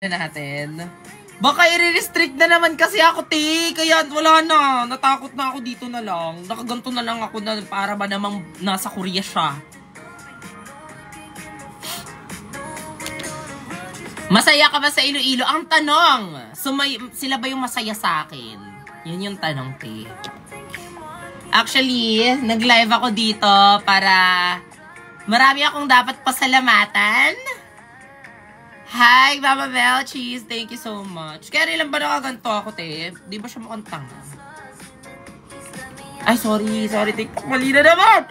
natin. Baka i-restrict na naman kasi ako, te. Kaya wala na. Natakot na ako dito na lang. Nakaganto na lang ako na para ba namang nasa Korea siya. Masaya ka ba sa Iloilo? Ang tanong, sila ba yung masaya sa akin? Yun yung tanong, te. Actually, nag-live ako dito para marami akong dapat pasalamatan. Hi, Mama Bell Cheese. Thank you so much. Kaya rin lang ba nakaganto ako, te? Di ba siya mukhang tanga? Ay, sorry. Sorry, TikTok. Mali na naman!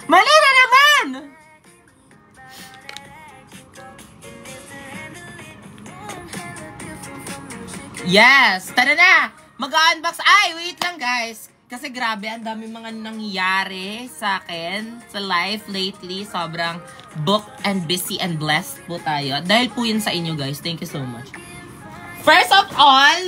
Mali na naman! Yes! Tara na! Mag-unbox. Ay, wait lang, guys. Kasi grabe, ang dami mga nangyayari sa akin sa life lately. Sobrang booked and busy and blessed po tayo. Dahil po yun sa inyo, guys. Thank you so much. First of all,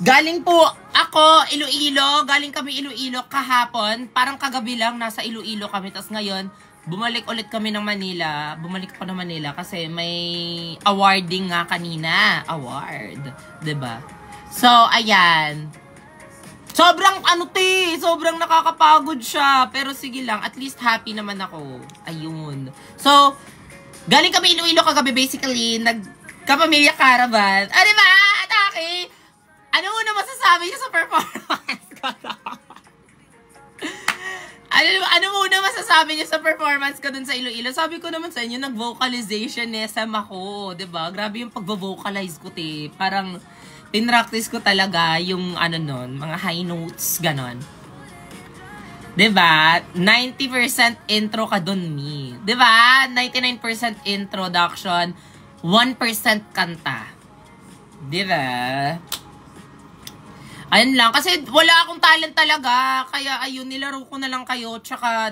galing po ako, Iloilo. Galing kami Iloilo kahapon. Parang kagabi lang, nasa Iloilo kami. Tapos ngayon, bumalik ulit kami ng Manila. Bumalik ako ng Manila kasi may awarding nga kanina. Award. 'Di ba? So, ayan. Sobrang sobrang nakakapagod siya. Pero sige lang, at least happy naman ako. Ayun. So, galing kami Iloilo kagabi basically, nagkapamilya caravan. Ano ba? Atake! Ano muna masasabi niyo sa performance ko? Ano muna masasabi niyo sa performance ko dun sa Iloilo? Sabi ko naman sa inyo, nag-vocalization SM ako. 'Di ba? Grabe yung pag-vocalize ko, te. Parang pinractice ko talaga yung mga high notes, ganon. 'Di ba? 90% intro ka dun, me. 'Di ba? 99% introduction, 1% kanta. 'Di ba? Ayun lang, kasi wala akong talent talaga. Kaya ayun, nilaro ko na lang kayo. Tsaka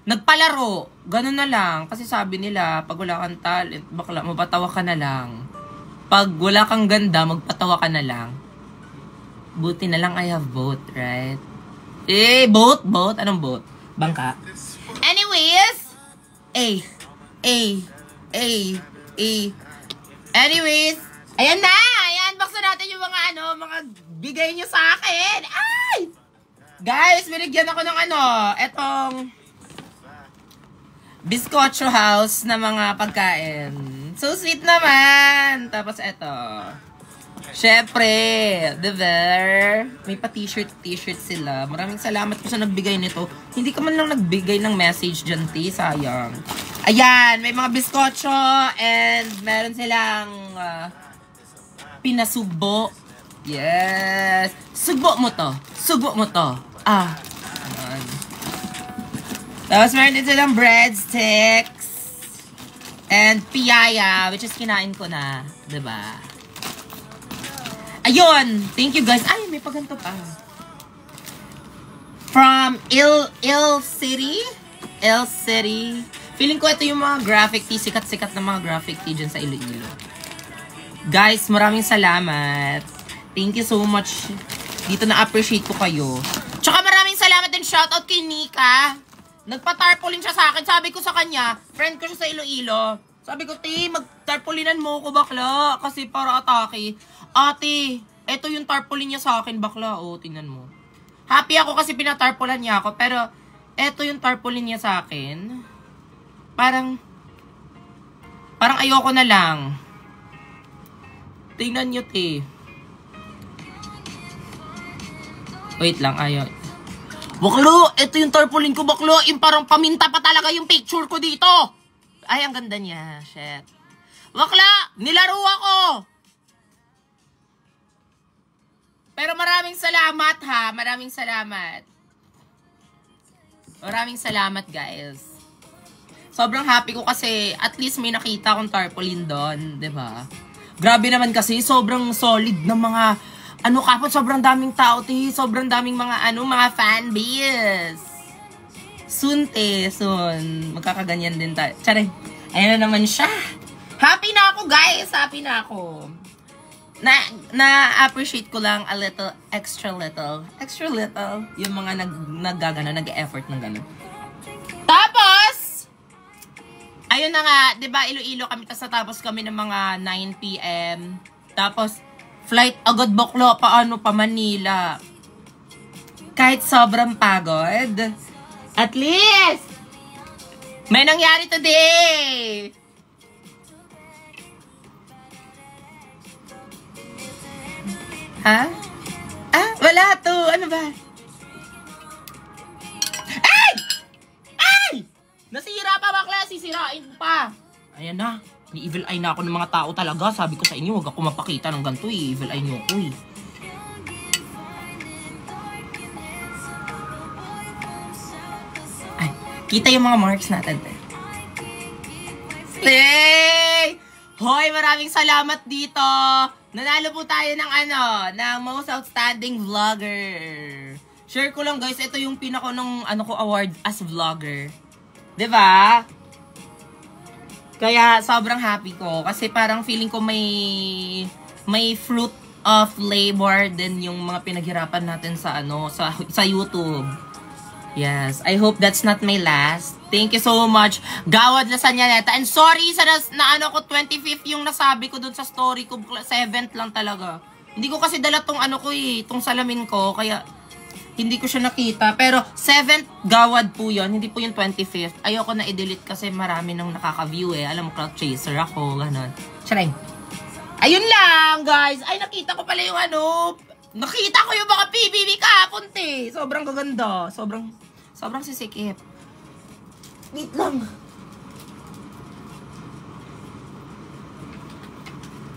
nagpalaro. Ganun na lang. Kasi sabi nila, pag wala kang talent, bakla, mapatawa ka na lang. Pag wala kang ganda, magpatawa ka na lang. Buti na lang I have both, right? Both? Anong both? Bangka? Anyways, anyways, ayan na! Buksan natin yung mga bigay nyo sa akin. Ay! Guys, binigyan ako ng etong Biscocho House na mga pagkain. So sweet naman. Tapos eto. Syempre, diba? May pa t-shirt sila. Maraming salamat po sa nagbigay nito. Hindi ka man lang nagbigay ng message dyan, te. Sayang. Ayan, may mga biscocho and meron silang pinasugbo. Yes. Sugbo mo to. Ayan. Tapos meron din silang breadsticks and piyaya, which is kinain ko na. Diba? Ayun. Thank you, guys. Ay, may paganto pa. From Il City. Feeling ko ito yung mga graphic tee. Sikat-sikat na mga graphic tee dyan sa Iloilo. Guys, maraming salamat. Thank you so much. Dito na-appreciate ko kayo. Tsaka maraming salamat din shoutout kay Nika. Nagpa-tarpaulin siya sa akin. Sabi ko sa kanya, friend ko siya sa Iloilo. Sabi ko, te, mag-tarpaulinan mo ko bakla. Kasi para atake. Ate, eto yung tarpaulin niya sa akin bakla. O, tingnan mo. Happy ako kasi pinatarpaulan niya ako. Pero, eto yung tarpaulin niya sa akin. Parang ayoko na lang. Tingnan nyo, te. Wait lang, ayaw. Baklo, ito yung tarpaulin ko, baklo. Yung parang paminta pa talaga yung picture ko dito. Ay, ang ganda niya. Shit. Bakla, nilaro ako. Pero maraming salamat, ha. Maraming salamat, guys. Sobrang happy ko kasi at least may nakita akong tarpaulin doon, 'di ba? Grabe naman kasi, sobrang solid ng mga, kapon, sobrang daming tao, sobrang daming mga, mga fanbase. Soon, soon. Magkakaganyan din tayo. Tsare, ayan na naman siya. Happy na ako, guys. Happy na ako. Na-appreciate ko lang a little, extra little, yung mga nag-effort ng gano'n. Tapos, ayun na nga, 'di ba, Iloilo kami, tapos natapos kami ng mga 9 PM. Tapos flight agad bakla paano pa Manila. Kahit sobrang pagod, at least may nangyari today. Ha? Ah, wala to. Ano ba? Ay! Ay! Nasira pa bakla, sisirain pa. Ayan na. Ni evil eye na ako ng mga tao talaga. Sabi ko sa inyo, huwag ako mapakita ng ganito eh. Evil eye nyo ako eh. Ay, kita yung mga marks natin. Stay! Hoy, maraming salamat dito. Nanalo po tayo ng ng most outstanding vlogger. Share ko lang guys, ito yung pinaka ng ko award as vlogger. 'Di ba? Kaya sobrang happy ko kasi parang feeling ko may fruit of labor din yung mga pinaghirapan natin sa sa YouTube. Yes, I hope that's not my last. Thank you so much, Gawad Lasanyaneta. And sorry sa ko 25th yung nasabi ko dun sa story ko, 7th lang talaga. Hindi ko kasi dala tong tong salamin ko, kaya hindi ko siya nakita. Pero 7th Gawad po yun, hindi po yung 25th. Ayoko na i-delete kasi marami nang nakaka-view eh. Alam mo, cloud chaser ako, ganon. Charing. Ayun lang, guys. Ay, nakita ko pala yung nakita ko yung mga PBB kahapon, te. Sobrang gaganda. Sobrang sisikip. Wait lang.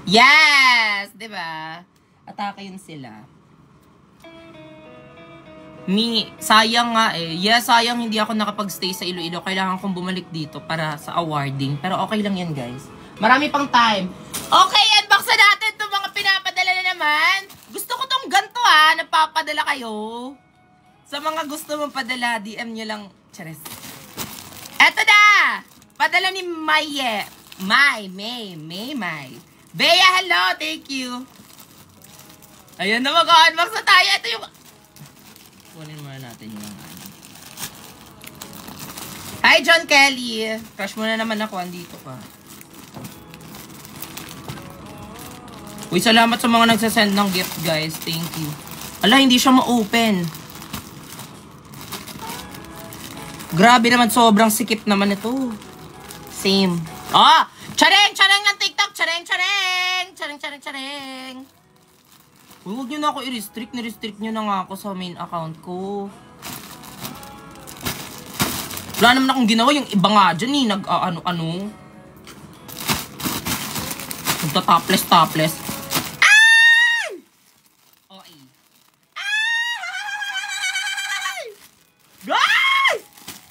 Yes! Diba? Atake yun sila. Sayang nga eh. Yes, sayang hindi ako nakapag-stay sa Iloilo. Kailangan kong bumalik dito para sa awarding. Pero okay lang yan, guys. Marami pang time. Okay, unbox na natin itong mga pinapadala na naman. Gusto ko tong ganito napapadala kayo. Sa mga gusto mong padala, DM nyo lang. Charis. Eto na! Padala ni Maye. May. Bea, hello! Thank you. Ayun na, mag-unbox na tayo. Ito yung... Kunin muna natin yung Hi, John Kelly. Crush mo na naman ako. Andito pa. Uy, salamat sa mga nagsasend ng gift, guys. Thank you. Ala, hindi siya ma-open. Grabe naman, sobrang sikip naman ito. Same. Chareng ng TikTok. Chareng. Uy, huwag nyo na ako i-restrict. Ni-restrict nyo na nga ako sa main account ko. Wala naman akong ginawa. Yung iba nga dyan eh. Nagta-topless. Ay! Okay. Ay! Guys!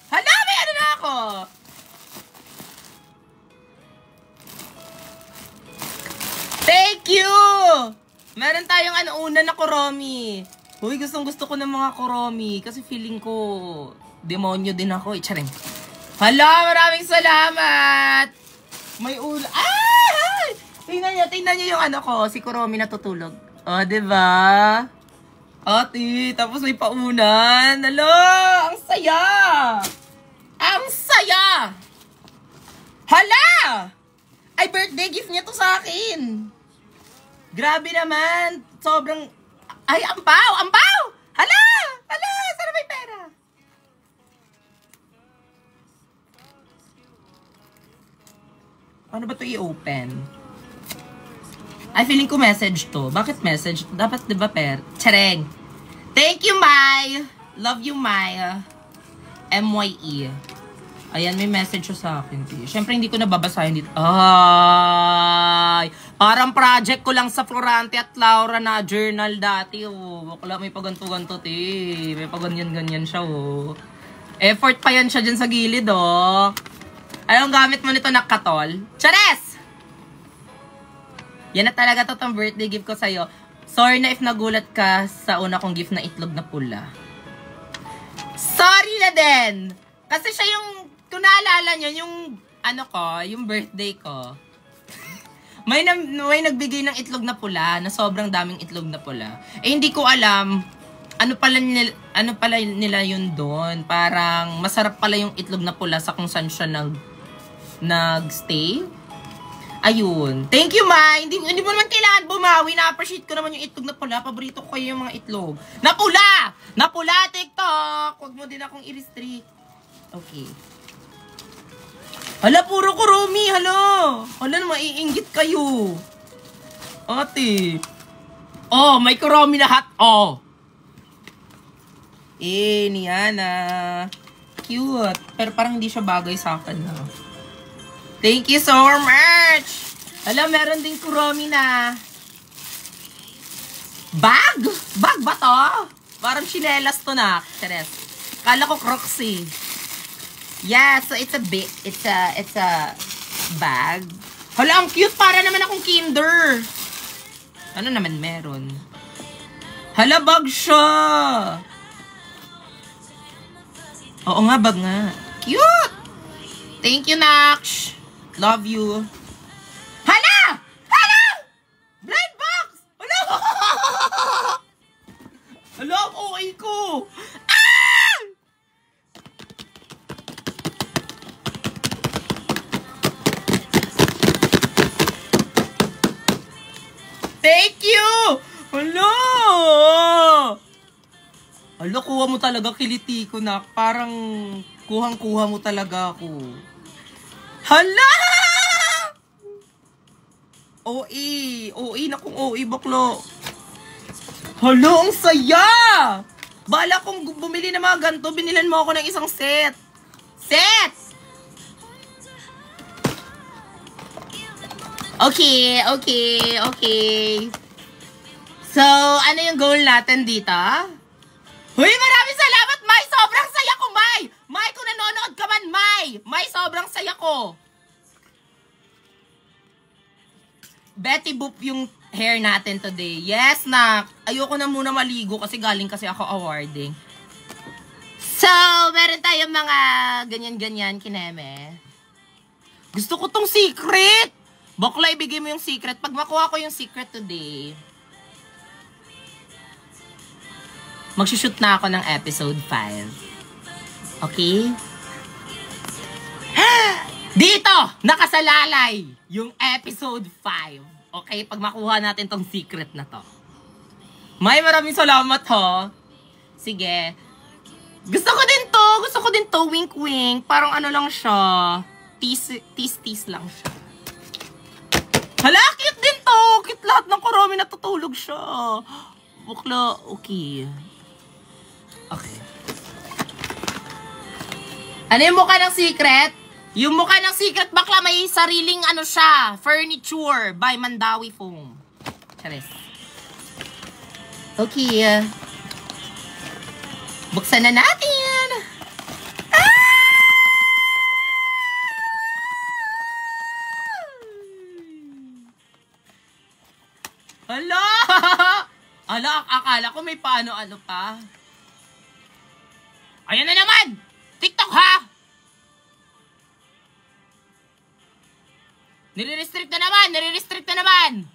Hala, may na ako! Thank you! Meron tayong una na Kuromi. Uy, gustong-gusto ko ng mga Kuromi. Kasi feeling ko, demonyo din ako. Charing. Hala, maraming salamat! May ulo. Ay! Tingnan nyo yung ko, si Kuromi natutulog. Diba? Ate, tapos may paunan. Hala, ang saya! Ang saya! Hala! Ay, birthday gift niya to sa akin. Grabe naman. Sobrang... Ay, ampaw! Hala! Sana may pera. Ano ba ito i-open? Ay, feeling ko message to. Bakit message? Dapat, diba, Chareng. Thank you, Mai. Love you, Mai. MYE. Ayan, may message sa akin. Siyempre, hindi ko nababasahin dito. Ay! Parang project ko lang sa Florante at Laura na journal dati, Bakla, may paganto-ganto, May paganyan-ganyan siya, Effort pa yan siya dyan sa gilid, Anong gamit mo nito na katol? Chares! Yan na talaga tong birthday gift ko sa'yo. Sorry na if nagulat ka sa una kong gift na itlog na pula. Sorry na din! Kasi siya yung, kung naalala nyo, yung, yung birthday ko. may nagbigay ng itlog na pula, na sobrang daming itlog na pula. Eh, hindi ko alam, ano pala nila yun doon. Parang, masarap pala yung itlog na pula sa kung saan siya nagstay. Ayun. Thank you, Ma. Hindi mo naman kailangan bumawi. Na-appreciate ko naman yung itlog na pula. Paborito ko kayo yung mga itlog. Napula! Napula, TikTok! Huwag mo din akong i-restrict. Okay. Hala, puro kurumi. Hala. Hala, maiinggit kayo. Ate. Oh, may kurumi na hat. Oh. Niana. Cute. Pero parang hindi siya bagay sa akin na. Thank you so much! Alam, meron din kurumi na bag? Bag ba to? Parang chinelas to na. Teres. Kala ko Crocs eh. Yeah, so it's a bag. Hala, ang cute. Para naman akong kinder. Ano naman meron? Hala, bag siya. Oo nga, bag nga. Cute! Thank you, Naksh. Love you. Hala! Hala! Blind box! Hala! Hala, okay ko. Ah! Thank you! Hala! Hala, kuha mo talaga kiliti ko, na. Parang kuhang-kuha mo talaga ako. Hala! OE na kung OE baklo. Hala, ang saya! Bala kong bumili ng mga ganito, binilan mo ako ng isang set. Set! Okay. So, ano yung goal natin dito? Hoy, maraming salamat, Mai! Sobrang saya ko, Mai! Mai, kung nanonood ka man, Mai! Mai, sobrang saya ko! Betty Boop yung hair natin today. Yes, nak! Ayoko na muna maligo kasi galing kasi ako awarding. So, meron tayong mga ganyan-ganyan, kineme. Gusto ko tong secret! Bakla, ibigay mo yung secret. Pag makuha ko yung secret today, magsushoot na ako ng episode 5. Okay? Dito, nakasalalay yung episode 5. Okay? Pag makuha natin tong secret na to. Maraming salamat, ho. Sige. Gusto ko din to, wink-wink. Parang ano lang siya. Tease lang siya. Hala, cute din to. Cute lahat ng kurumi natutulog siya. Bukla, okay. Okay. Ano yung mukha ng secret? Yung mukha ng secret, bakla may sariling ano siya, furniture by Mandawi Foam. Charis. Okay. Buksan na natin. Hala! Hala, akala ko may paano-ano pa. Ayan na naman! TikTok, ha? Nire-restrict na naman!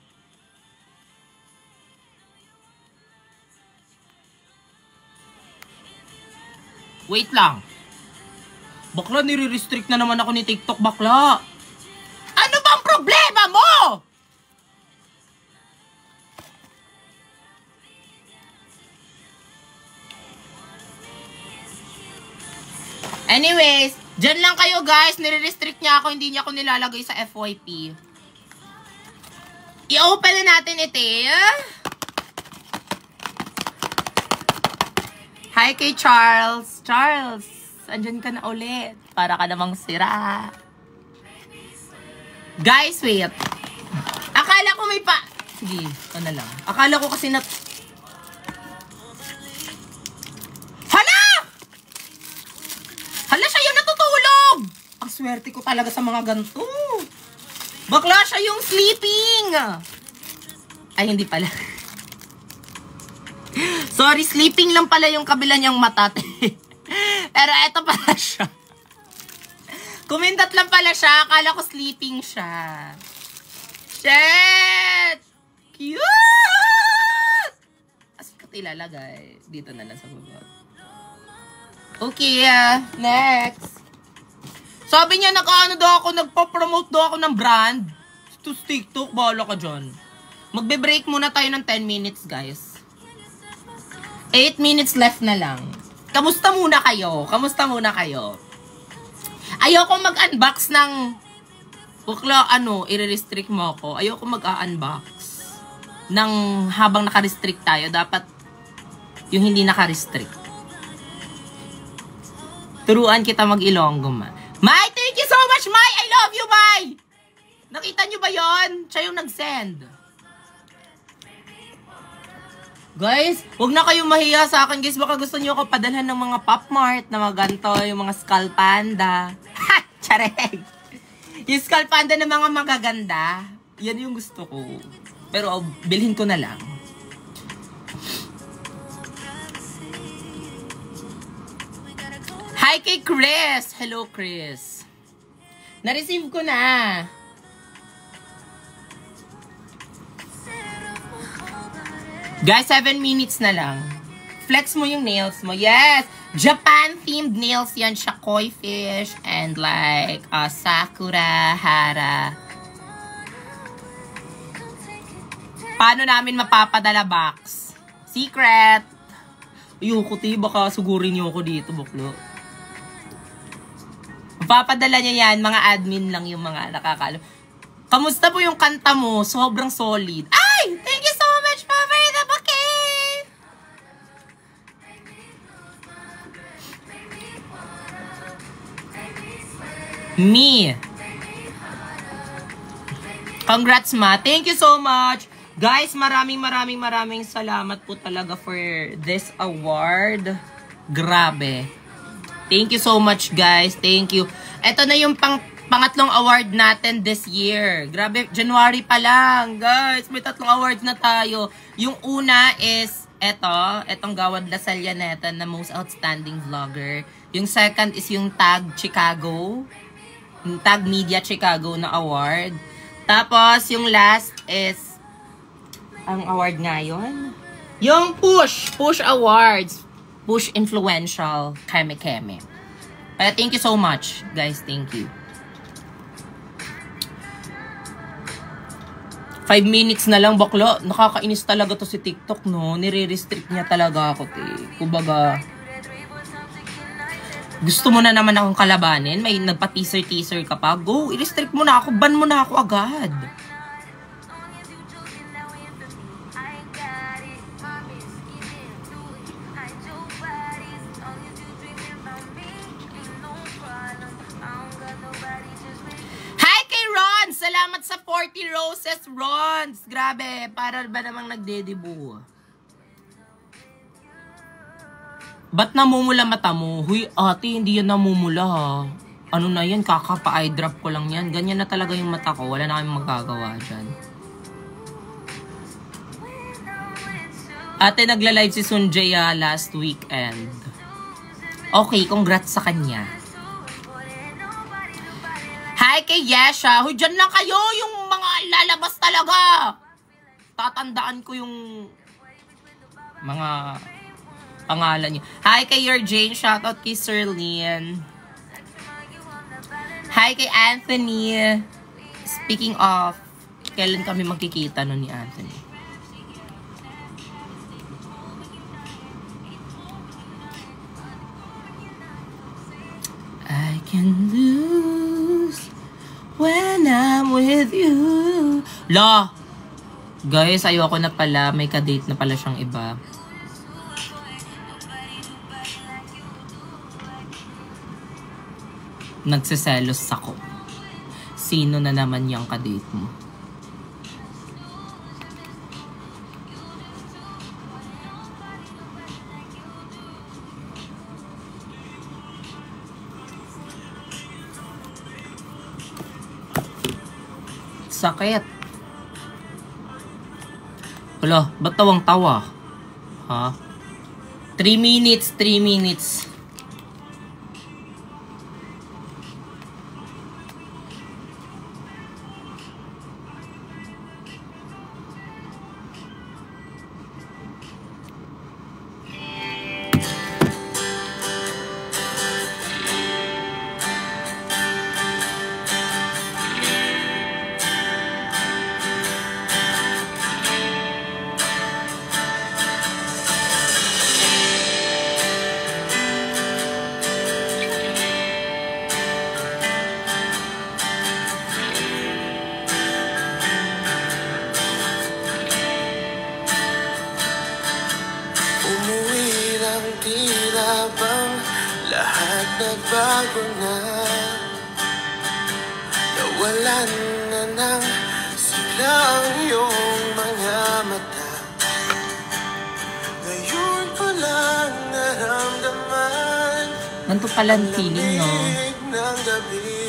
Wait lang. Bakla, nire-restrict na naman ako ni TikTok, bakla. Ano bang problema mo? Anyways, dyan lang kayo guys. Nire-restrict niya ako, hindi niya ako nilalagay sa FYP. I-open na natin ito. Hi kay Charles. Charles, andyan ka na ulit. Para ka namang sira. Guys, wait. Akala ko may pa... Sige, ito na lang. Akala ko kasi na... Hala, siya yung natutulog! Ang swerte ko talaga sa mga ganito. Bakla, siya yung sleeping! Ay, hindi pala. Sorry, sleeping lang pala yung kabila niyang mata. Pero eto pala siya. Kumindat lang pala siya. Akala ko sleeping siya. Shit! Cute! As ko ilalagay. Dito na lang sa baba. Okay, next. Sabi niya, nag-ano daw ako, nagpo-promote daw ako ng brand. To TikTok, bahala ka dyan. Magbe-break muna tayo ng 10 minutes, guys. 8 minutes left na lang. Kamusta muna kayo? Kamusta muna kayo? Ayoko mag-unbox ng... Bukla, i-restrict mo ako. Ayoko mag-unbox ng habang naka-restrict tayo. Dapat yung hindi naka-restrict. Turuan kita mag-Ilonggo, ma. Mai, thank you so much, Mai! I love you, Mai! Nakita nyo ba yon? Siya yung nag-send. Guys, huwag na kayong mahiya sa akin, guys. Baka gusto nyo ako padalhan ng mga Pop Mart na mga ganito, yung mga Skull Panda. Ha! Chareg! Yung Skull Panda na mga magaganda. Yan yung gusto ko. Pero bilhin ko na lang. Hi kay Chris! Hello, Chris. Na-receive ko na. Guys, 7 minutes na lang. Flex mo yung nails mo. Yes! Japan-themed nails yan siya. Koi fish and like sakura, hara. Paano namin mapapadala box? Secret! Ayoko, baka sugurin niyo ako dito, buklo. Mapapadala niya yan, mga admin lang yung mga nakakalo. Kamusta po yung kanta mo? Sobrang solid. Ay! Thank you so much, Papa, for the bouquet! Me. Congrats, ma. Thank you so much. Guys, maraming salamat po talaga for this award. Grabe. Thank you so much, guys. Thank you. Ito na yung pangatlong award natin this year. Grabe, January pa lang. Guys, may 3 awards na tayo. Yung una is etong Gawad Lasallaneta na Most Outstanding Vlogger. Yung second is yung Tag Chicago. Yung Tag Media Chicago na award. Tapos, yung last is ang award ngayon. Yung Push Awards. Push Influential Keme. Thank you so much, guys. Thank you. 5 minutes na lang, bakla. Nakakainis talaga to si TikTok, no? Nire-restrict niya talaga ako, Kumbaga, gusto mo na naman akong kalabanin? May nagpa-teaser ka pa? Go, i-restrict mo na ako. Ban mo na ako agad. Salamat sa 40 roses, Rons. Grabe, para ba namang nagdedibu? Ba't namumula mata mo? Huy, ate, hindi yan namumula, ha? Ano na yan? Kakapa-eye drop ko lang yan. Ganyan na talaga yung mata ko. Wala na kayong magagawa dyan. Ate, nagla-live si Sunjaya last weekend. Okay, congrats sa kanya. Hi kay Yesha. Huy, dyan lang kayo yung mga lalabas talaga. Tatandaan ko yung mga pangalan niyo. Hi kay Your Jane. Shoutout kay Sir Lian. Hi kay Anthony. Speaking of, kailan kami magkikita nun ni Anthony? I can lose when I'm with you. La! Guys, ayoko na pala. May ka-date na pala siyang iba. Nagsiselos ako. Sino na naman yung ka-date mo? Sakit. Wala, ba't tawang-tawa? Ha? 3 minutes, 3 minutes. nagbago na, nawalan na ng sigla ang iyong mga mata. Ngayon ko lang naramdaman Ganito pala ang feeling, no? ng gabi,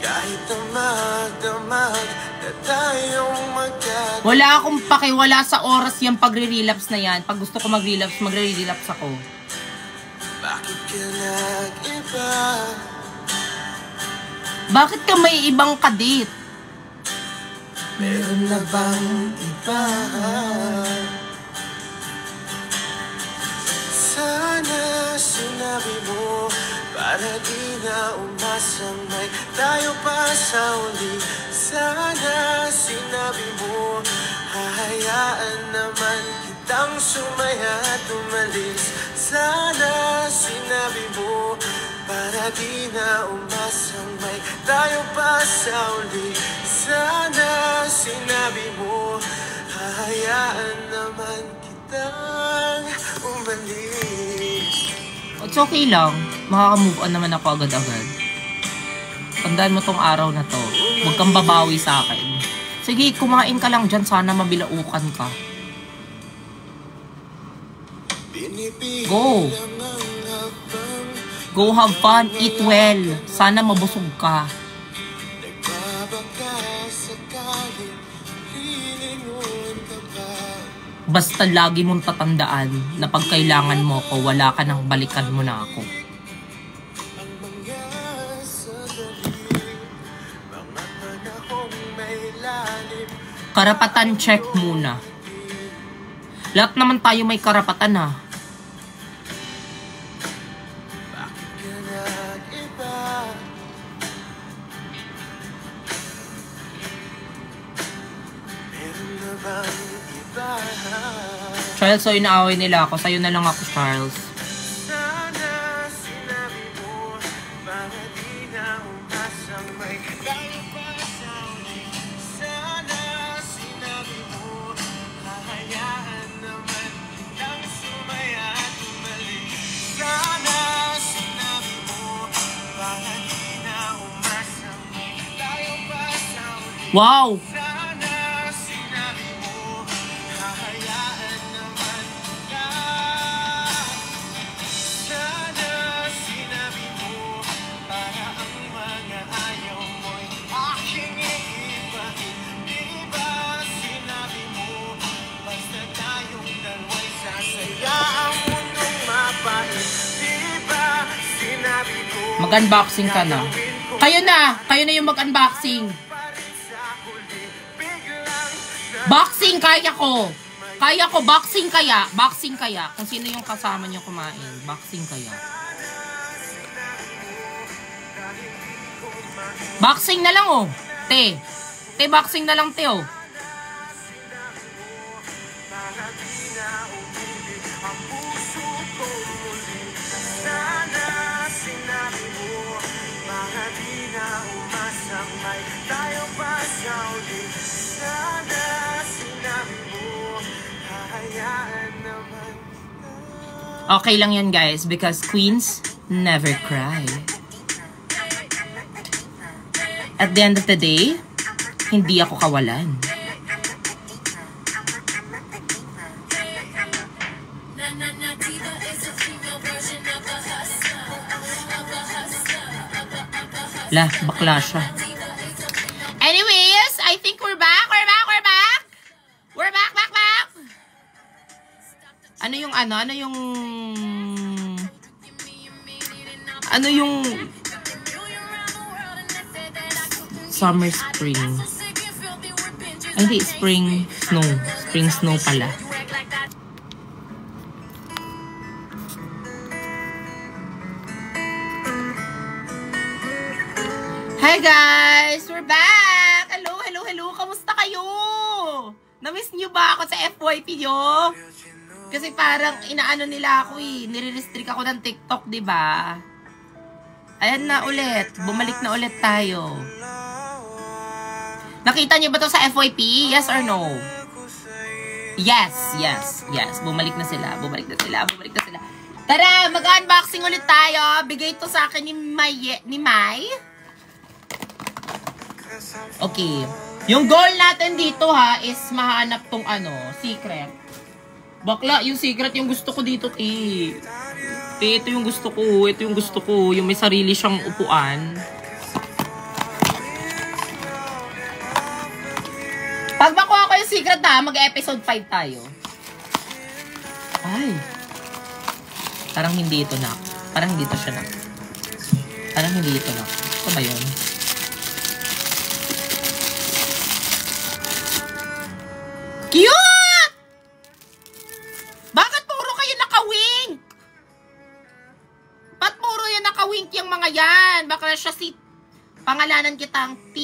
kahit damag-damag na tayong magkatabi. Wala akong pakiwala sa oras yung pagre-relapse na yan. Pag gusto ko mag-relapse, magre-relapse ako. Bakit ka nag-iba? Bakit ka may ibang kadit? Meron na bang iba? Sana sinabi mo, para di na umasang may tayo pa sa uli. Sana sinabi mo, hahayaan naman kitang sumaya at umalis. Sana sinabi mo, para di na umasang may tayo pa sa uli. Sana sinabi mo, hahayaan naman kitang umalis. It's okay lang. Makaka-move on naman ako agad-agad. Tandaan mo tong araw na to. Huwag kang babawi sa akin. Sige, kumain ka lang dyan. Sana mabilaukan ka. Go! Go have fun. Eat well. Sana mabusog ka. Basta lagi mong tatandaan na pag kailangan mo ko, wala ka nang balikan mo na ako. Karapatan check muna. Lahat naman tayo may karapatan, ha. Charles, so inaaway nila ako. Sa'yo na lang ako, Charles. Wow! Mag-unboxing ka na. Kayo na yung mag-unboxing. Boxing, kaya ko. Kaya ko, boxing kaya. Boxing kaya. Kung sino yung kasama nyo kumain. Boxing kaya. Boxing na lang, oh. Te, boxing na lang, te, oh. Okay lang yan, guys, because queens never cry. At the end of the day, hindi ako kawalan. La, bakla siya. Anyways, I think we're back. We're back. Ano yung summer, spring. Ay, hindi, spring snow pala. Hi guys! We're back! Hello! Kamusta kayo? Na-miss nyo ba ako sa FYP nyo? Kasi parang inaano nila ako eh. Nire-restrict ako ng TikTok, diba? Ayan na ulit. Bumalik na ulit tayo. Nakita nyo ba to sa FYP? Yes or no? Yes. Bumalik na sila. Tara, mag-unboxing ulit tayo. Bigay to sa akin ni Mai. Okay. Yung goal natin dito ha is mahanap tong secret. Bakla, yung secret yung gusto ko dito, Ti. Ito yung gusto ko. Ito yung gusto ko. Yung may sarili siyang upuan. Pag makuha ko yung secret ha, mag-episode 5 tayo. Ay. Parang hindi ito na. Parang hindi ito siya na. Parang hindi ito na. Ito ba yun? Cute! Bakit puro kayo nakawink? Ba't puro yan nakawink yung mga yan? Baka siya si... Pangalanan kitang T.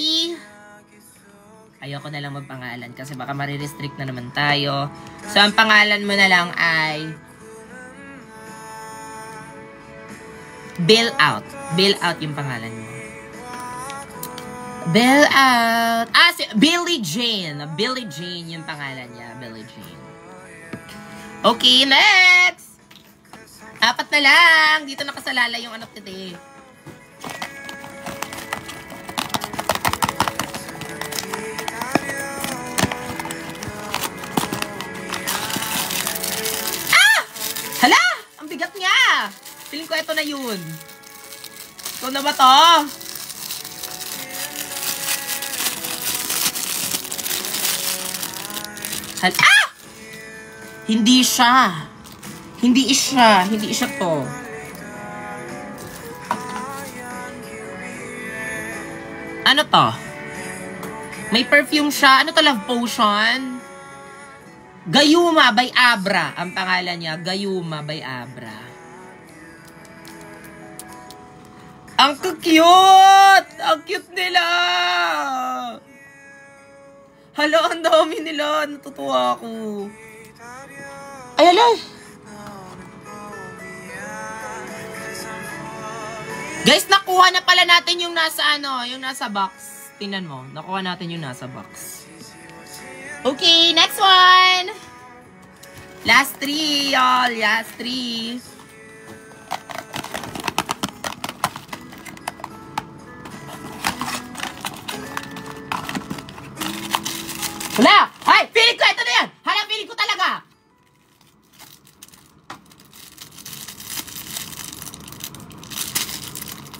Ayoko na lang magpangalan kasi baka marirestrict na naman tayo. So, ang pangalan mo na lang ay... Bail Out. Bail Out yung pangalan mo. Bail Out. Billie Jane. Billie Jane yung pangalan niya. Billie Jane. Okay, next! 4 na lang. Dito nakasalala yung anak today. Ah! Hala! Ang bigat niya! Feeling ko ito na yun. Ito na ba to? Ah! Hindi siya. Hindi siya. Hindi siya to. Ano to? May perfume siya. Ano to, love potion? Gayuma by Abra. Ang pangalan niya, Gayuma by Abra. Ang cute! Ang cute nila! Hala, ang dami nila. Natutuwa ako. Ay, hala. Guys, nakuha na pala natin yung nasa yung nasa box. Tingnan mo. Nakuha natin yung nasa box. Okay, next one. Last 3, y'all. Last 3. Wala! Ay! Feeling ko! Ito na yan! Hala, feeling ko talaga!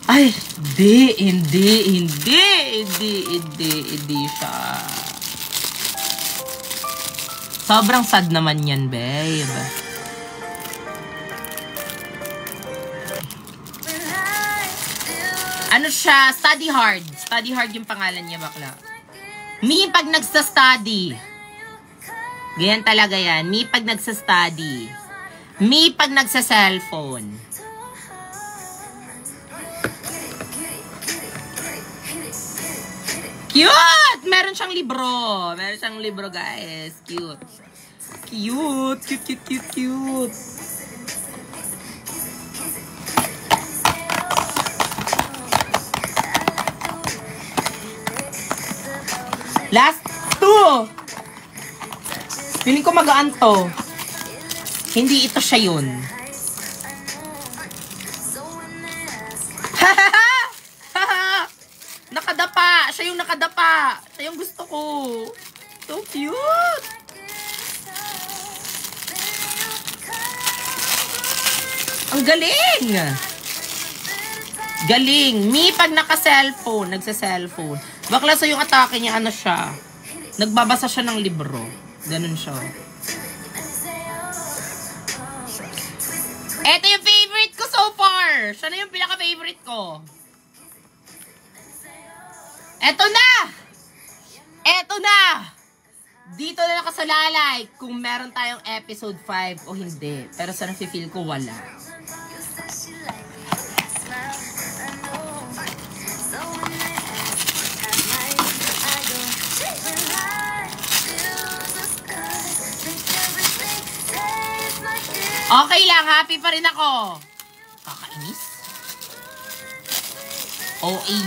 Ay! Hindi siya. Sobrang sad naman yan, babe. Ano siya? Study hard. Study hard yung pangalan niya, bakla. Me pag nagsa-study. Ganyan talaga yan. Me pag nagsa-study. Me pag nagsa-cellphone. Cute! Meron siyang libro. Meron siyang libro, guys. Cute. Cute. Last 2. Feeling ko magaan to. Hindi ito siya yun. Nakadapa. Siya yung nakadapa. Siya yung gusto ko. So cute. Ang galing. Galing. Me pag naka-cellphone, nagsa-cellphone. Bakla sa yung atake niya, ano siya? Nagbabasa siya ng libro. Ganun siya. Ito yung favorite ko so far. Siya na yung pinaka-favorite ko. Eto na! Eto na! Dito na nakasalalay kung meron tayong episode 5 o hindi. Pero sa nafe-feel ko, wala. Okay lang, happy pa rin ako. Kakainis. OA.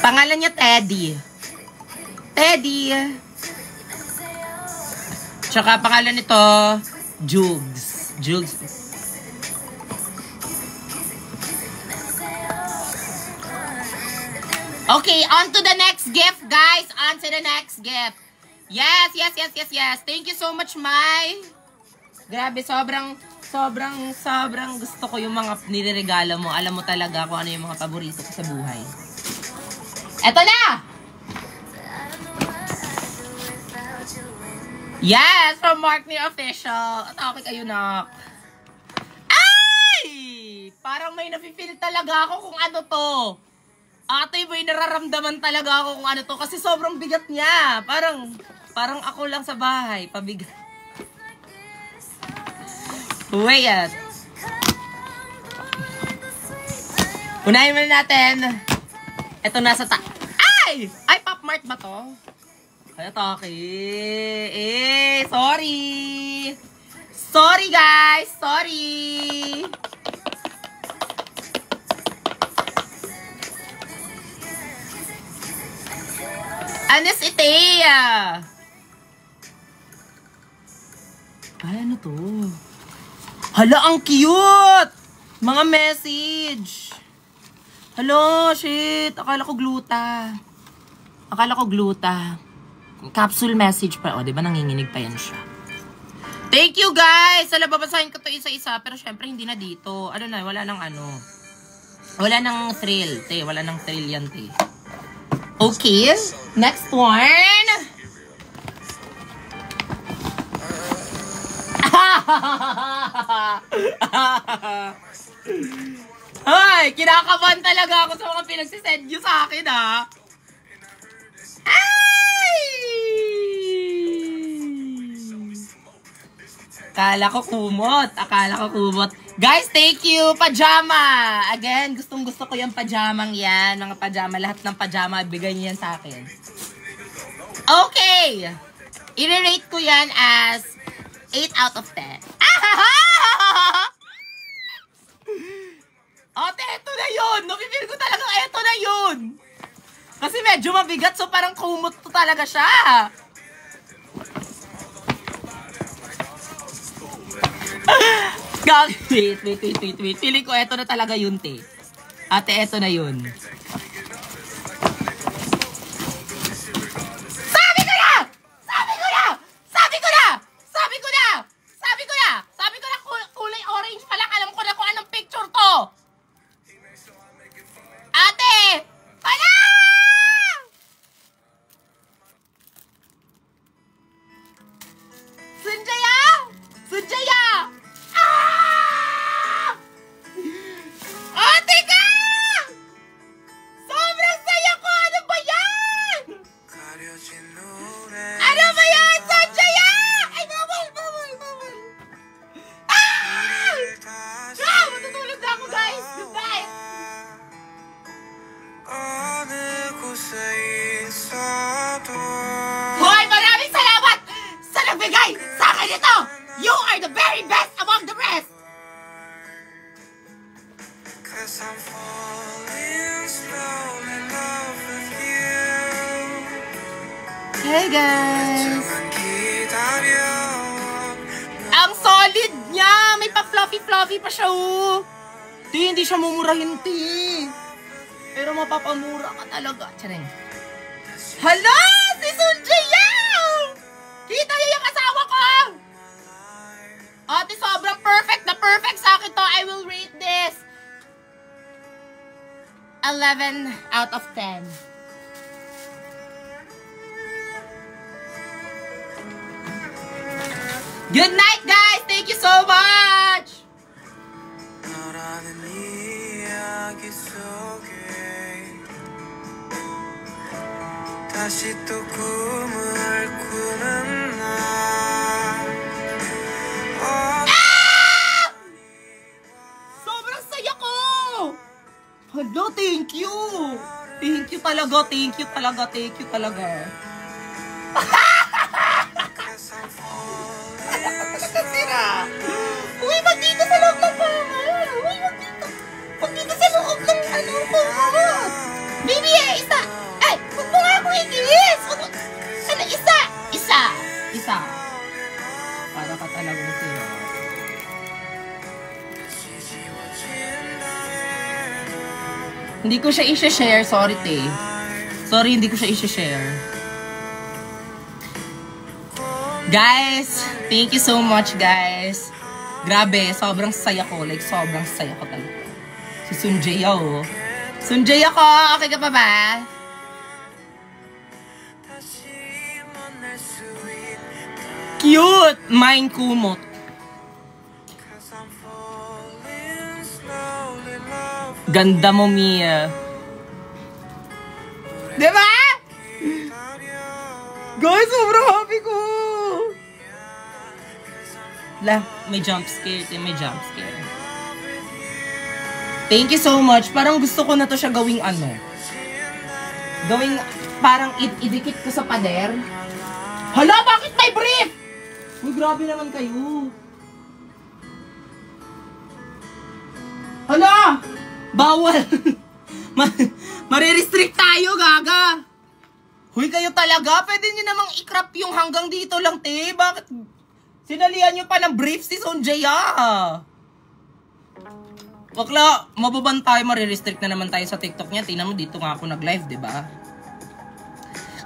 Pangalan niya Teddy. Teddy. Tsaka pangalan nito, Jugs. Jugs. Okay, on to the next gift, guys. On to the next gift. Yes. Thank you so much, Mai. Grabe, sobrang gusto ko yung mga nireregalo mo. Alam mo talaga kung ano yung mga paborito ko sa buhay. Eto na! Yes, from Mark Me Official. Okay kayo, nak. Ay! Parang may nafe-feel talaga ako kung ano to. Ate, may nararamdaman talaga ako kung ano to. Kasi sobrang bigat niya. Parang ako lang sa bahay. Pabigat. Wait. Unahin muna natin. Ito nasa Ay! Ay, Pop Mart ba to? Kaya okay. Sorry. Sorry, guys. Sorry. Anis Itea. Ay, ano to? Hala, ang cute! Mga message. Hala, shit. Akala ko gluta. Capsule message pa. O, diba nanginginig pa yan siya? Thank you, guys! Sala, babasahin ko to isa-isa. Pero syempre, hindi na dito. Ano na, wala nang ano. Wala nang thrill, te. Wala nang thrill yan, te. Okay. Next one. Ay, kinakabahan talaga ako sa mga pinagsisend nyo sa akin, ha? Ay! Akala ko kumot. Guys, thank you. Pajama. Again, gustong-gusto ko yung pajamang yan. Mga pajama. Lahat ng pajama, bigay niyo yan sa akin. Okay. I-rate ko yan as 8 out of 10. Ate, eto na yun. Napipil ko talagang eto na yun. Kasi medyo mabigat, so parang kumot to talaga siya. Wait. Feeling ko eto na talaga yun, te. Ate, eto na yun. Sabi ko na kulay orange pa lang. Alam ko na kung anong picture to. Ate! Hala! Sunjaya! Ah! Ate ka! Sobrang saya ko! Ano ba yan? Ano ba yan? Sunjaya! Ay, bawal! Ah! Matutulog na ako, guys! Good night! Hoy! Maraming salamat sa nagbigay sa akin ito! You are the very best among the rest! Hey, guys! Ang solid niya! May pa-fluffy pa siya, oh! Di, hindi siya mumurahin, ti! Pero mapapamura ka talaga. Tsareng. Hala! Si Sunjaya! Kita niyo yung asawa ko! Ate, sobrang perfect na perfect sa akin to. I will rate this 11 out of 10. Good night, guys! Thank you so much! Sobrang saya ko! Hala, thank you! Thank you talaga. Sira! Uy, magdito sa loob ng bahay! Magdito sa loob ng bahay! Baby, isa! Ay, huwag mo nga ako inis! Ano, isa! ka talagang sira. Hindi ko siya i-share. Sorry, te. Sorry, hindi ko siya i-share. Guys, thank you so much, guys. Grabe, sobrang saya ko. Like, sobrang saya ko talaga. Si Sunjaya, oh. Sunjaya ko! Okay ka pa ba? Cute! Mine kumot. Ganda mo, Mia. Diba? Guys, sobrang happy ko! La, may jump scare. May jump scare. Thank you so much. Parang gusto ko na to siya gawing ano. Gawing, parang idikit ko sa pader. Hala, bakit may brief? Uy, grabe naman kayo. Hala! Bawal. Marirestrict tayo, gaga. Huy, kayo talaga. Pwede nyo namang i-crop yung hanggang dito lang, te. Bakit? Sinalihan nyo pa ng brief si Sunjaya. Bakla, mababan tayo. Marirestrict na naman tayo sa TikTok niya. Tingnan mo, dito nga ako nag-live, diba?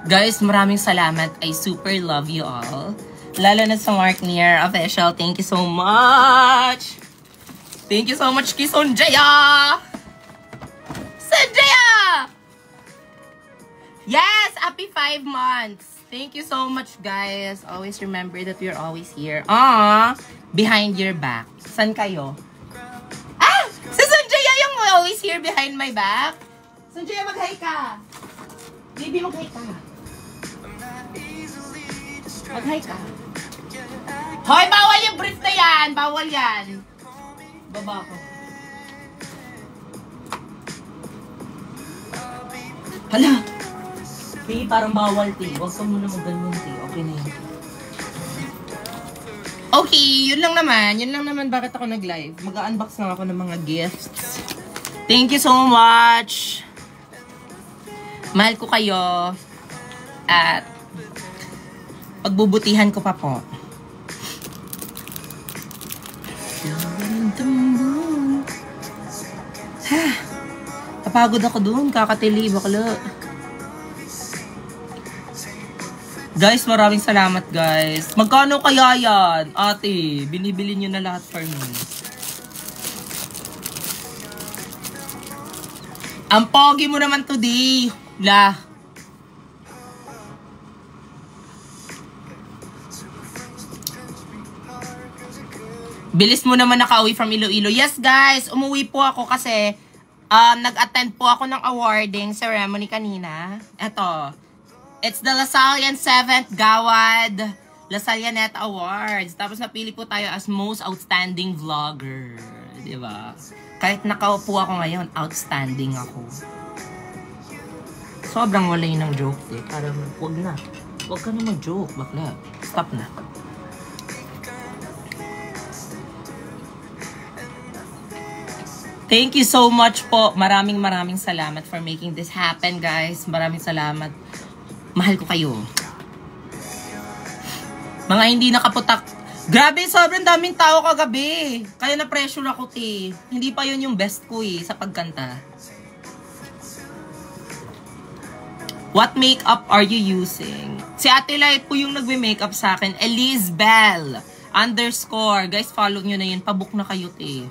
Guys, maraming salamat. I super love you all. Lalo na sa Mark Nier Official. Thank you so much. Thank you so much kay Sunjaya. Sunjaya! Yes! Happy 5 months. Thank you so much, guys. Always remember that we're always here. Behind your back. San kayo? Ah! Si Sunjaya yung always here behind my back. Sunjaya, mag-hi ka. Baby, mag-hi ka. Mag-hi ka. Hoy, bawal yung brief na yan. Bawal yan. Baba ko. Hala! Hey, parang bawal, te. Huwag ka muna mag-ganyan, te. Okay na yun. Okay, yun lang naman. Yun lang naman bakit ako nag-live. Mag-unbox lang ako ng mga gifts. Thank you so much. Mahal ko kayo. At pagbubutihan ko pa po. Ha! Napagod ako dun. Kakatili, bakla. Guys, maraming salamat, guys. Magkano kaya yan? Ate, binibili nyo na lahat for me. Ang pogi mo naman today. La. Bilis mo naman nakauwi from Iloilo. Yes, guys. Umuwi po ako kasi nag-attend po ako ng awarding ceremony kanina. Eto. It's the Lasallian 7th Gawad Lasallianet Awards. Tapos napili po tayo as most outstanding vlogger. Diba? Kahit nakaupo ako ngayon, outstanding ako. Sobrang walay ng joke, eh. Parang, wag na. Wag ka na mag-joke, bakla. Stop na. Thank you so much po. Maraming salamat for making this happen, guys. Maraming salamat. Mahal ko kayo. Mga hindi nakaputak. Grabe, sobrang daming tao kagabi. Kaya na-pressure ako, te. Hindi pa yun yung best ko, eh, sa pagkanta. What makeup are you using? Si Ate Light po yung nagbe-makeup sa akin. Elizabel _ Guys, follow nyo na yun. Pabook na kayo, te.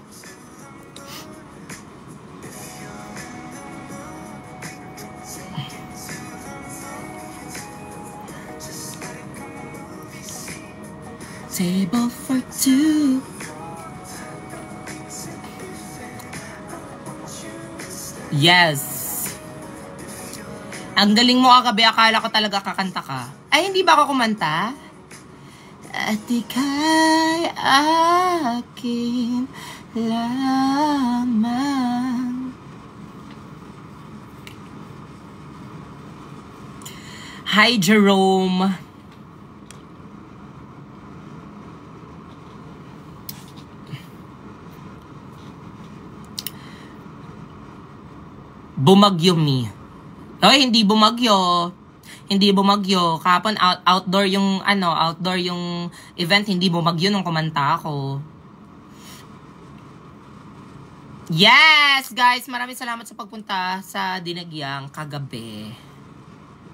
Table for two. Yes. Ang galing mo kagabi. Akala ko talaga kakanta ka. Ay, hindi ba ako kumanta? At ika'y akin lamang. Hi, Jerome. Bumagyo me. Ay, hindi bumagyo. hindi bumagyo. Kahapon outdoor yung outdoor yung event, hindi bumagyo nung kumanta ako. Yes, guys, maraming salamat sa pagpunta sa Dinagyang kagabi.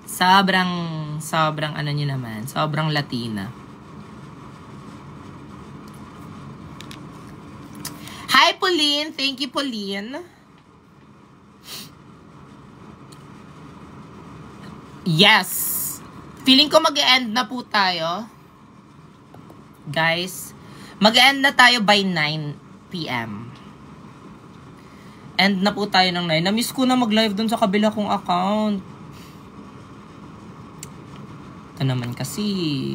Sobrang ano niyo naman, sobrang Latina. Hi, Pauline. Thank you, Pauline. Yes. Feeling ko mag-e-end na po tayo. Guys, mag-e-end na tayo by 9 p.m. End na po tayo ng 9. Na-miss ko na mag-live dun sa kabila kong account. Ito naman kasi,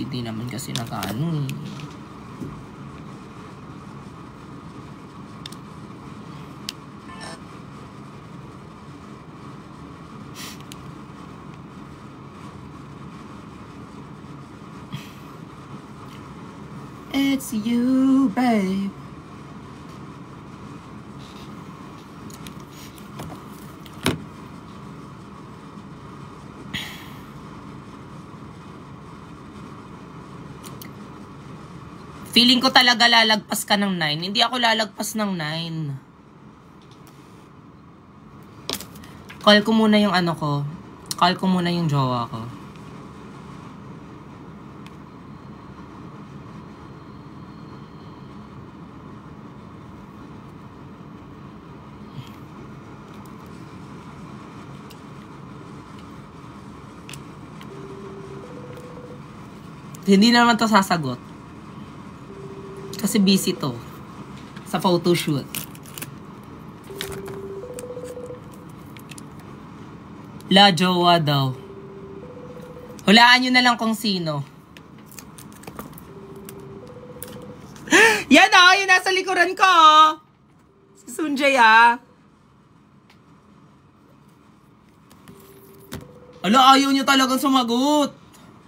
di naman kasi nag-ano eh. It's you, babe. Feeling ko talaga lalagpas ka ng 9. Hindi ako lalagpas ng 9. Call ko muna yung ano ko. Call ko muna yung jowa ko. Hindi naman to sasagot. Kasi busy to. Sa photoshoot. La jowa daw. Hulaan nyo na lang kung sino. Yan o! Yung nasa likuran ko! Si Sunjay Ala, ayaw nyo talagang sumagot.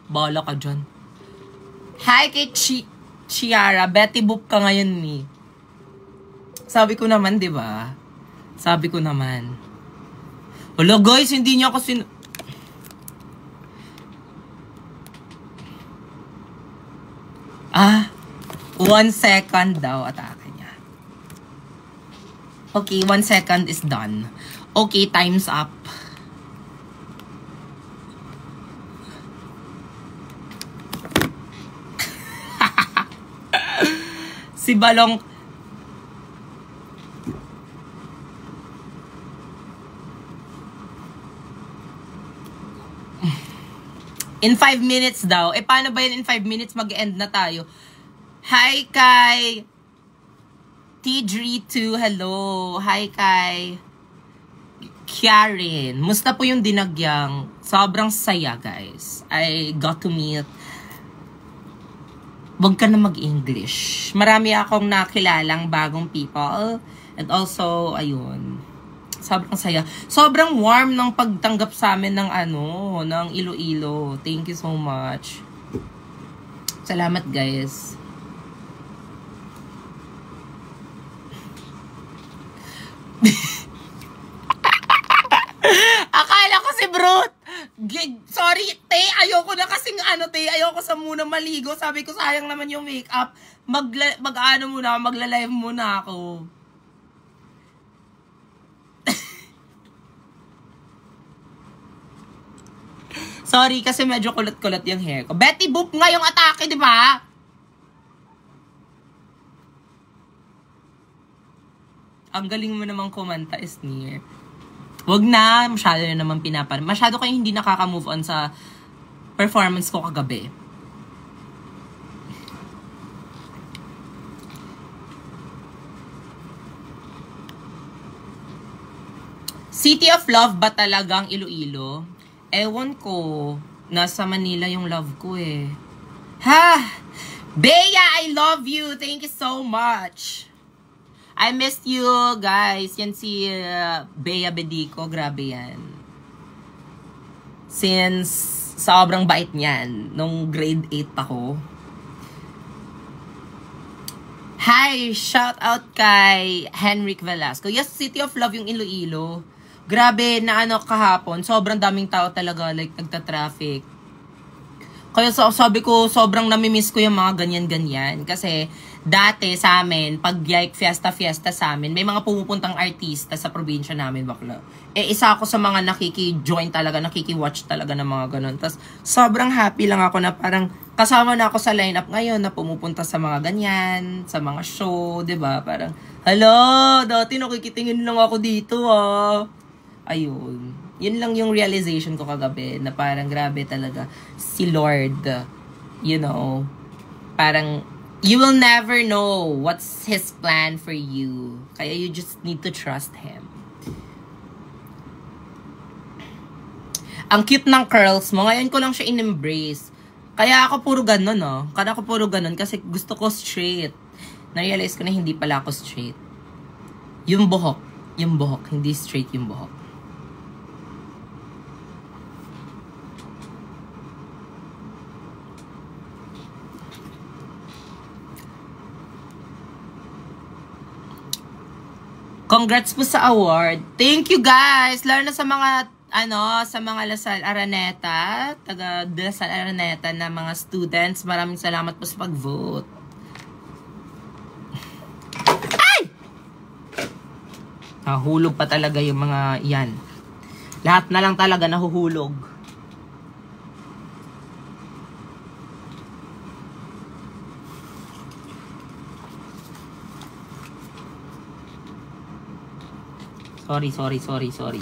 Bahala ka dyan. Hi kay Chiara, Betty Boop ka ngayon ni. Sabi ko naman, 'di ba? Sabi ko naman. Hello guys, hindi niya kasi 1 second daw atake niya. Okay, 1 second is done. Okay, time's up. Si Balong. In 5 minutes daw. Eh, paano ba yun in 5 minutes? Mag-end na tayo. Hi, kay T3-2. Hello. Hi, kay Karen. Musta po yung Dinagyang? Sobrang saya, guys. I got to meet. Huwag ka na mag-English. Marami akong nakilalang bagong people. And also, ayun. Sobrang saya. Sobrang warm ng pagtanggap sa amin ng ng Iloilo. Thank you so much. Salamat, guys. Akala ko si Brute. Sorry, te, ayoko na kasing te, ayoko sa muna maligo. Sabi ko, sayang naman yung makeup. Magla-live muna ako. Sorry, kasi medyo kulot-kulot yung hair ko. Betty Boop nga yung atake, di ba? Ang galing mo namang kumanta, Sneer. Wag na, masyado na naman masyado kayong hindi nakaka-move on sa performance ko kagabi. City of Love ba talagang Iloilo? Ewan ko. Nasa Manila yung love ko eh. Ha! Bea, I love you! Thank you so much! I missed you, guys. Yan si Bea Bedico. Grabe yan. Since sobrang bait niyan. Nung grade 8 ako. Hi! Shout out kay Henrik Velasco. Yes, City of Love yung Iloilo. Grabe na ano kahapon, sobrang daming tao talaga, like nagta-traffic. Kaya sabi ko, sobrang namimiss ko yung mga ganyan-ganyan. Kasi dati sa amin, pag like fiesta sa amin, may mga pumupuntang artista sa probinsya namin, bakla. Eh, isa ako sa mga nakiki-join talaga, nakiki-watch talaga ng mga ganun. Tapos, sobrang happy lang ako na parang kasama na ako sa lineup ngayon na pumupunta sa mga ganyan, sa mga show, 'di ba? Parang, hello, dati nakikitingin lang ako dito, ah. Ayun. Yun lang yung realization ko kagabi na parang grabe talaga si Lord, you know, parang you will never know what's His plan for you. Kaya you just need to trust Him. Ang cute ng curls mo. Ngayon ko lang siya in-embrace. Kaya ako puro ganun, no? Kaya ako puro ganun kasi gusto ko straight. Na-realize ko na hindi pala ako straight. Yung buhok, hindi straight yung buhok. Congrats po sa award. Thank you guys. Lalo na sa mga sa mga Lasal Araneta, taga Lasal Araneta na mga students. Maraming salamat po sa pag-vote. Ay! Nahulog pa talaga yung mga yan. Lahat na lang talaga nahuhulog. Sorry.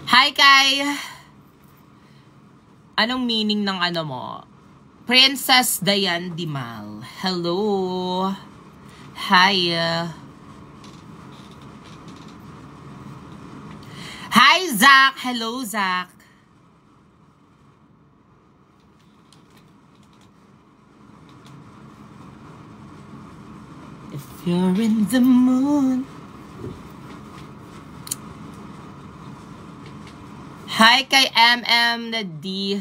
Hi, Kai! Anong meaning ng ano mo? Princess Dayan Dimal. Hello! Hi! Hi, Zach! Hello, Zach! If you're in the mood. Hi kay MM na D.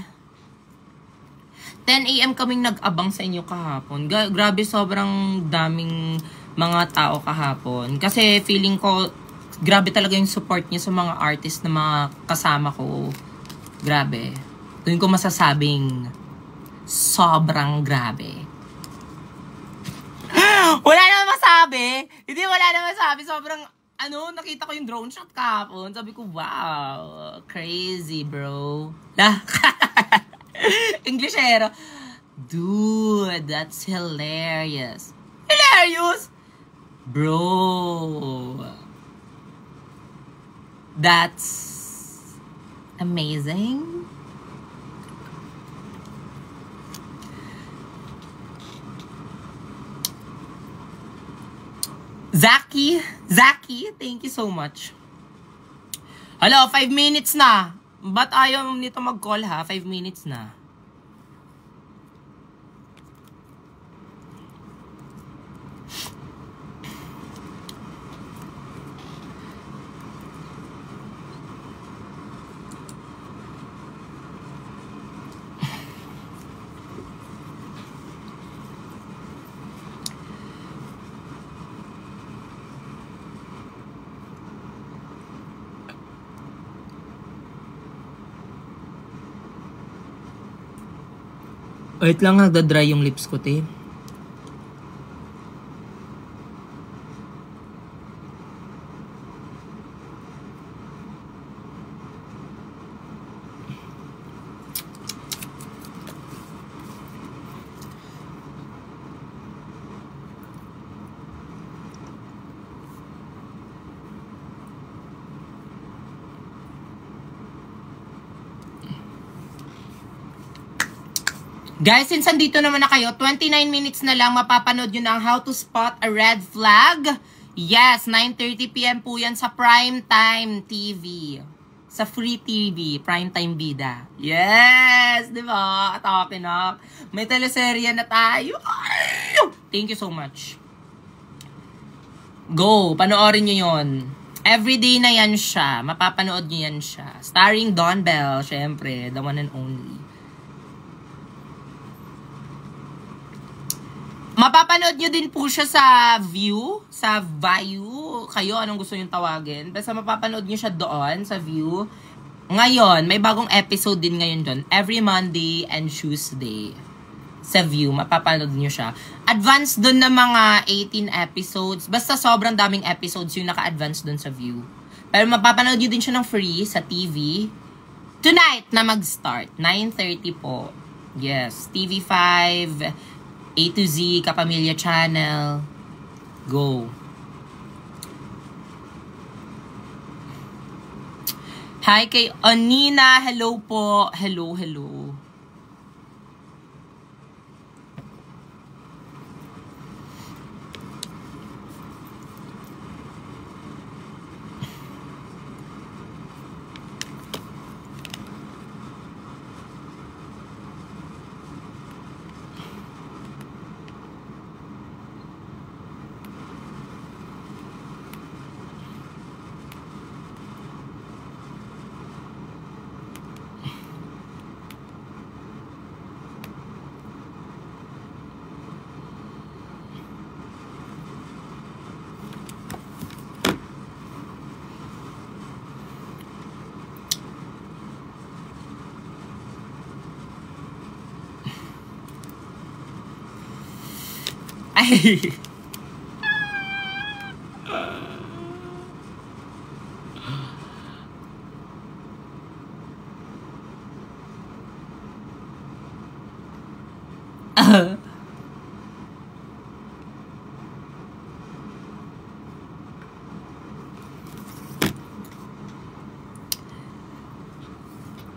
10 AM kaming nag-abang sa inyo kahapon. Grabe, sobrang daming mga tao kahapon. Kasi feeling ko, grabe talaga yung support niyo sa mga artist na mga kasama ko. Grabe. Doon ko masasabing, sobrang grabe. Wala naman masabi. Hindi, wala naman masabi. Sobrang, nakita ko yung drone shot kahapon. Sabi ko, wow, crazy, bro. Englishero. Dude, that's hilarious. Hilarious? Bro. That's amazing. Zaki, thank you so much. Hello, 5 minutes na. Ba't ayaw nito mag-call ha? 5 minutes na. Wait lang, nagda-dry yung lips ko, te. Guys, since andito naman na kayo, 29 minutes na lang mapapanood nyo na ang How to Spot a Red Flag. Yes, 9:30 PM po yan sa Primetime TV. Sa Free TV, Primetime Bida. Yes! Di ba? Atake na. May teleserye na tayo. Thank you so much. Go! Panoorin nyo yon. Everyday na yan siya. Mapapanood nyo yan siya. Starring Don Bell, syempre. The one and only. Mapapanood nyo din po siya sa View, sa Vayu. Kayo, anong gusto nyo tawagin? Basta mapapanood nyo siya doon sa View. Ngayon, may bagong episode din ngayon doon. Every Monday and Tuesday. Sa View, mapapanood nyo siya. Advance doon na mga 18 episodes. Basta sobrang daming episodes yung naka-advance doon sa View. Pero mapapanood nyo din siya ng free sa TV. Tonight na mag-start. 9:30 po. Yes. TV5, A to Z, Kapamilya Channel. Go. Hi kay Onina. Hello po. Hello, hello. Ay.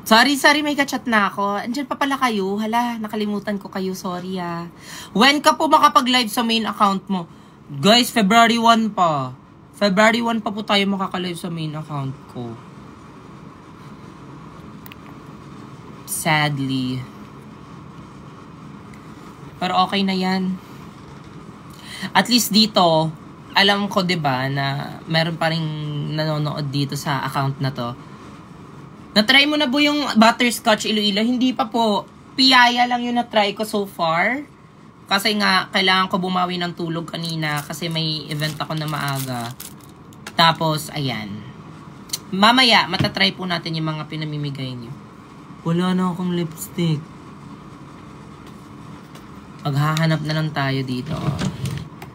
Sorry, may kachat na ako. Andiyan pa pala kayo. Hala, nakalimutan ko kayo. Sorry ah. When ka po makapag-live sa main account mo? Guys, February 1 pa. February 1 pa po tayo makaka-live sa main account ko. Sadly. Pero okay na yan. At least dito, alam ko 'di ba na meron pa ring nanonood dito sa account na to. Na-try mo na po yung Butterscotch Iloilo? Hindi pa po. Piyaya lang yung na-try ko so far. Kasi nga, kailangan ko bumawi ng tulog kanina kasi may event ako na maaga. Tapos, ayan. Mamaya, matatry po natin yung mga pinamimigay niyo. Wala na akong lipstick. Maghahanap na lang tayo dito.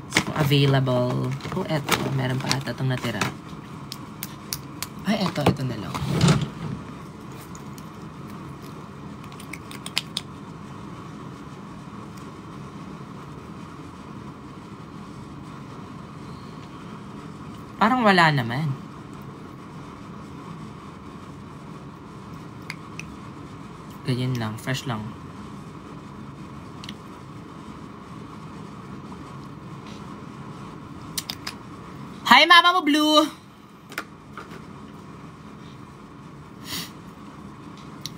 So, available. Oh, eto. Meron pa ata itong natira. Ay, eto na lang. Parang wala naman. Ganyan lang. Fresh lang. Hi, Mama mo Blue!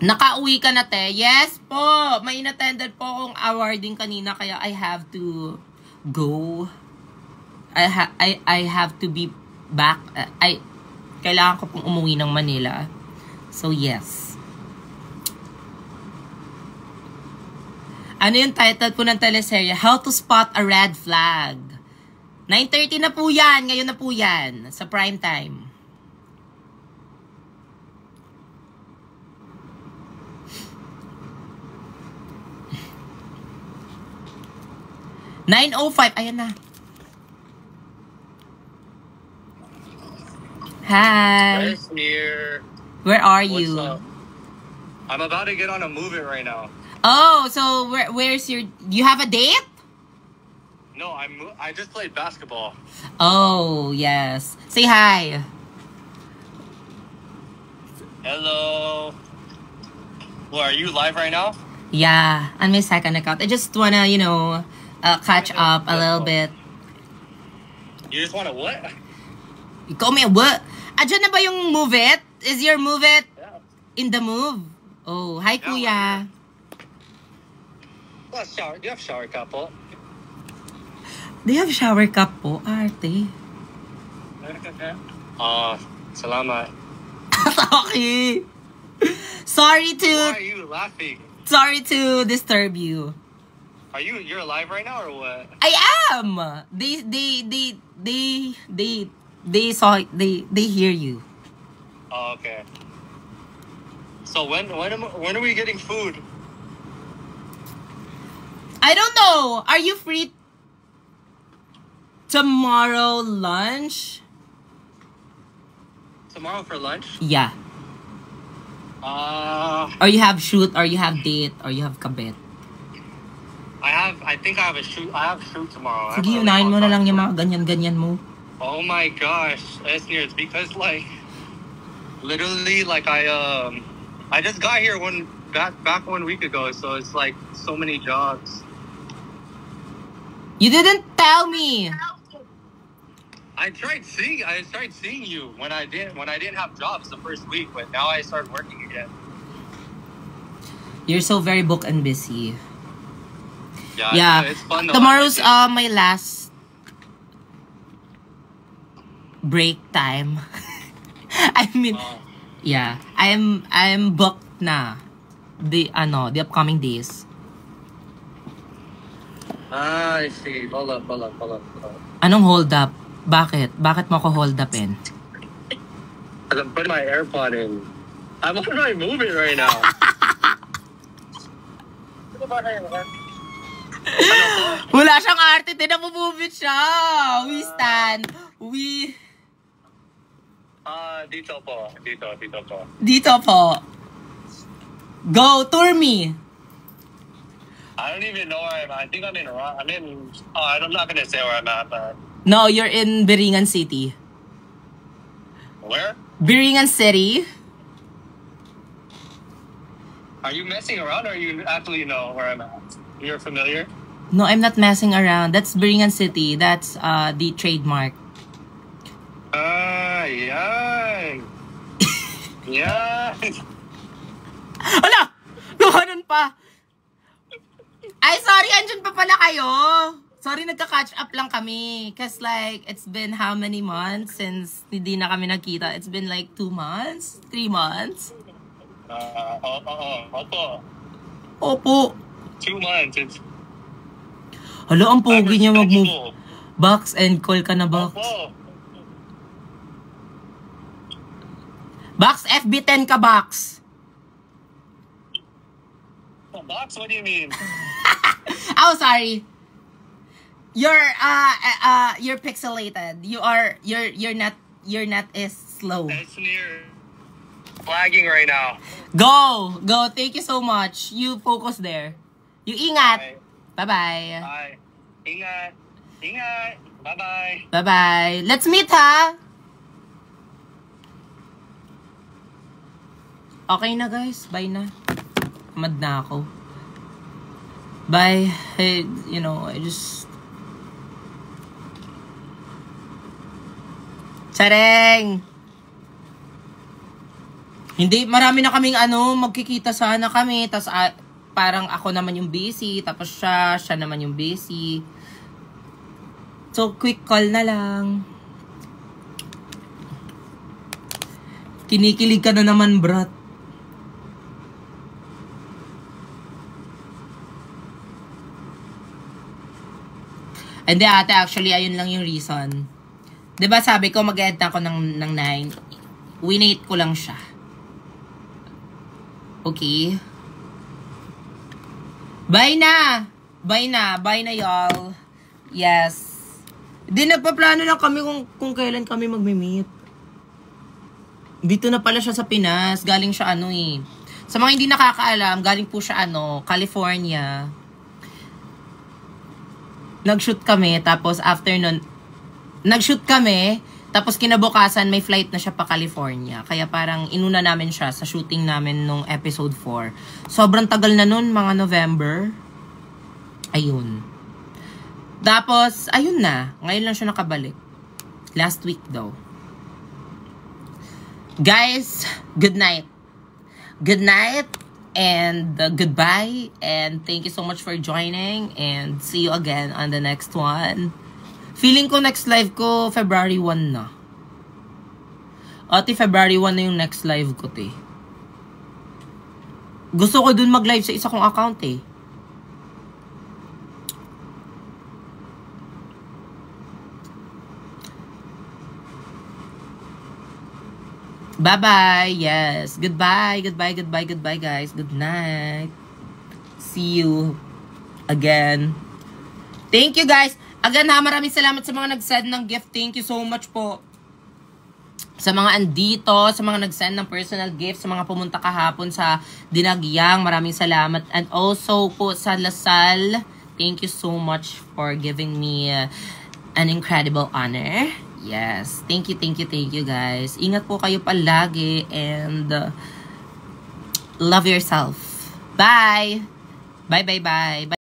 Nakauwi ka na, te? Yes po! May inattended po akong awarding kanina kaya I have to go. I have to be back. Kailangan ko pong umuwi ng Manila. So, yes. Ano yung title po ng teleserye? How to Spot a Red Flag. 9:30 na po yan. Ngayon na po yan. Sa prime time. (9:05). Ayan na. Hi. Chris here. Where are you? What's up? I'm about to get on a move-in right now. Oh, so where's your... You have a date? No, I just played basketball. Oh, yes. Say hi. Hello. Well, are you live right now? Yeah, on my second account. I just wanna, catch up a little bit. You just want to what? You call me a what? Adyan na ba yung Move It? Is your Move It Yeah. in the move? Oh, hi, Yeah, kuya. Well, shower. Do you have shower cup? Po? Do you have shower cup po, arte? Salamat. Okay. Sorry Why are you laughing? to disturb you. You're alive right now or what? I am. They saw they hear you. Oh, okay. So when are we getting food? I don't know. Are you free tomorrow lunch? Tomorrow for lunch? Yeah. Or you have shoot, or you have date, or you have kabit. I think I have a shoot. I have shoot tomorrow. Sige, unahin mo na lang yung mga ganyan-ganyan mo. Oh my gosh, it's because like literally like I just got here back 1 week ago, so it's like so many jobs. You didn't tell me. I tried seeing you when I didn't have jobs the first week, but now I started working again. You're so very booked and busy. Yeah. It's fun though. Tomorrow's my last break time. I mean, yeah. I'm booked na the upcoming days. I see. Hold up. Anong hold up? Bakit? Bakit mo ko hold upin? I'm putting my AirPod in. I'm on my movie right now. Wala siyang arte, tinamumubit siya. We stand. Dito po. Dito po. Go, tour me. I don't even know where I'm at. I think I'm not gonna say where I'm at, but... No, you're in Biringan City. Where? Biringan City. Are you messing around or you actually know where I'm at? You're familiar? No, I'm not messing around. That's Biringan City. That's the trademark. Yan. Yan. Hala! Luhanan pa! Ay, sorry, andyan pa pala kayo. Sorry, nagka-catch up lang kami. Cause like, it's been how many months since hindi na kami nagkita? It's been like 2 months? 3 months? Opo. 2 months. It's... Hala, ang pogi niya mag-move. Box and call ka na, Box. Box, FB10 ka, Box. Box? What do you mean? Oh, sorry. You're pixelated. You're not as slow. It's near flagging right now. Go. Thank you so much. You focus there. You ingat. Bye-bye. Bye. Ingat. Bye-bye. Bye-bye. Let's meet, ha? Okay na, guys. Bye na. Mad na ako. Bye. Hey, I just... Sareng! Hindi, marami na kaming magkikita sana kami. Tapos parang ako naman yung busy. Tapos siya naman yung busy. So, quick call na lang. Kinikilig ka na naman, brat. Hindi, ate, actually, ayun lang yung reason. Diba sabi ko, mag-end ako ng 9. Winate ko lang siya. Okay? Bye na! Bye na, y'all. Yes. Di nagpaplano lang kami kung kailan kami magme-meet. Dito na pala siya sa Pinas. Galing siya Sa mga hindi nakakaalam, galing po siya California. Nag-shoot kami, tapos after nun, nag-shoot kami, tapos kinabukasan may flight na siya pa California. Kaya parang inuna namin siya sa shooting namin nung episode 4. Sobrang tagal na nun, mga November. Ayun. Tapos, ayun na. Ngayon lang siya nakabalik. Last week daw. Guys, good night. Good night and goodbye. And thank you so much for joining. And see you again on the next one. Feeling ko next live ko, February 1 na. Ate, February 1 na yung next live ko, te. Gusto ko dun mag-live sa isa kong account, eh. Bye-bye. Yes. Goodbye. Goodbye, goodbye, goodbye, guys. Good night. See you again. Thank you, guys. Again, ha, maraming salamat sa mga nag-send ng gift. Thank you so much po. Sa mga andito, sa mga nag-send ng personal gift, sa mga pumunta kahapon sa Dinagyang, maraming salamat. And also po sa Lasal, thank you so much for giving me an incredible honor. Yes. Thank you, thank you, thank you, guys. Ingat po kayo palagi and love yourself. Bye! Bye, bye, bye.